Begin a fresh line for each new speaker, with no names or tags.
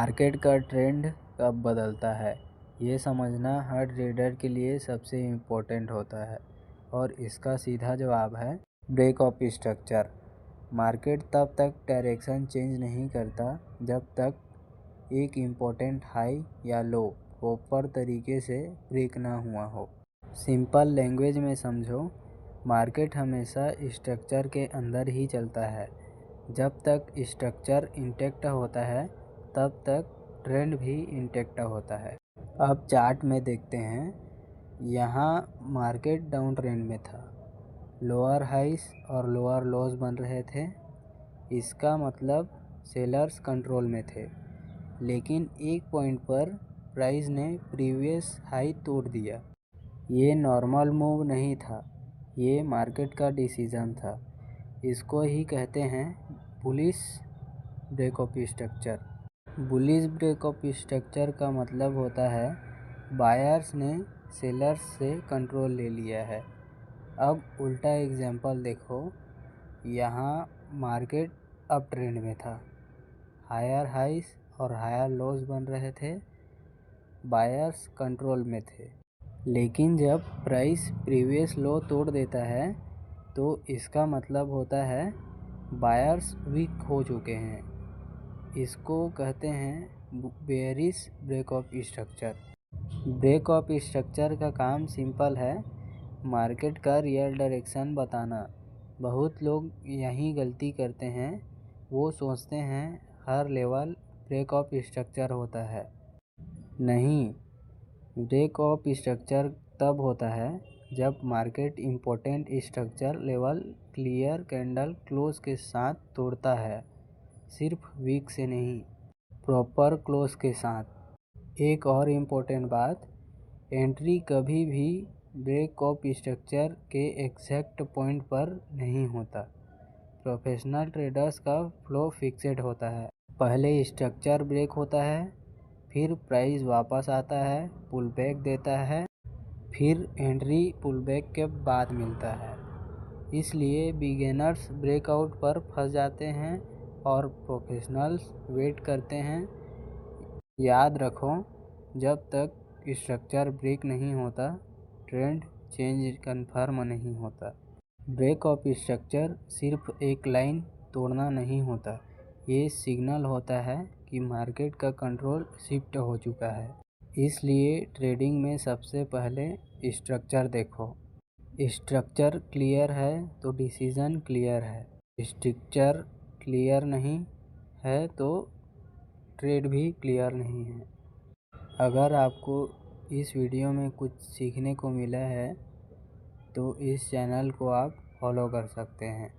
Market का trend कब बदलता है, ये समझना हर ट्रेडर के लिए सबसे इम्पोर्टेंट होता है और इसका सीधा जवाब है ब्रेक ऑफ स्ट्रक्चर। मार्केट तब तक डायरेक्शन चेंज नहीं करता जब तक एक इम्पोर्टेंट हाई या लो प्रॉपर तरीके से ब्रेक ना हुआ हो। सिंपल लैंग्वेज में समझो, मार्केट हमेशा स्ट्रक्चर के अंदर ही चलता है। जब तक स्ट्रक्चर इंटैक्ट होता है तब तक ट्रेंड भी इंटैक्ट होता है। अब चार्ट में देखते हैं, यहाँ मार्केट डाउन ट्रेंड में था, लोअर हाइस और लोअर लोज बन रहे थे। इसका मतलब सेलर्स कंट्रोल में थे, लेकिन एक पॉइंट पर प्राइस ने प्रीवियस हाई तोड़ दिया। ये नॉर्मल मूव नहीं था, ये मार्केट का डिसीजन था। इसको ही कहते हैं bullish break of structure. Bullish break of structure का मतलब होता है बायर्स ने सेलर्स से कंट्रोल ले लिया है। अब उल्टा एग्जांपल देखो, यहाँ मार्केट अप ट्रेंड में था, हायर हाइस और हायर लोज बन रहे थे, बायर्स कंट्रोल में थे। लेकिन जब प्राइस प्रीवियस लो तोड़ देता है तो इसका मतलब होता है बायर्स वीक हो चुके हैं। इसको कहते हैं bearish break of structure. Break of structure का काम सिंपल है, मार्केट का रियल डायरेक्शन बताना। बहुत लोग यही गलती करते हैं, वो सोचते हैं हर लेवल ब्रेक ऑफ स्ट्रक्चर होता है। नहीं, ब्रेक ऑफ स्ट्रक्चर तब होता है जब market important structure level clear candle close के साथ तोड़ता है, सिर्फ वीक से नहीं, प्रॉपर क्लोज के साथ। एक और इम्पोर्टेंट बात, एंट्री कभी भी ब्रेक ऑफ स्ट्रक्चर के एग्जैक्ट पॉइंट पर नहीं होता। प्रोफेशनल ट्रेडर्स का फ्लो फिक्सेड होता है। पहले स्ट्रक्चर ब्रेक होता है, फिर प्राइस वापस आता है, पुल बैक देता है, फिर एंट्री पुल बैक के बाद मिलता है। इसलिए बिगिनर्स ब्रेकआउट पर फंस जाते हैं और प्रोफेशनल्स वेट करते हैं। याद रखो, जब तक स्ट्रक्चर ब्रेक नहीं होता, ट्रेंड चेंज कंफर्म नहीं होता। ब्रेक ऑफ स्ट्रक्चर सिर्फ एक लाइन तोड़ना नहीं होता, ये सिग्नल होता है कि मार्केट का कंट्रोल शिफ्ट हो चुका है। इसलिए ट्रेडिंग में सबसे पहले स्ट्रक्चर देखो। स्ट्रक्चर क्लियर है तो डिसीजन क्लियर है। स्ट्रक्चर क्लियर नहीं है तो ट्रेड भी क्लियर नहीं है। अगर आपको इस वीडियो में कुछ सीखने को मिला है तो इस चैनल को आप फॉलो कर सकते हैं।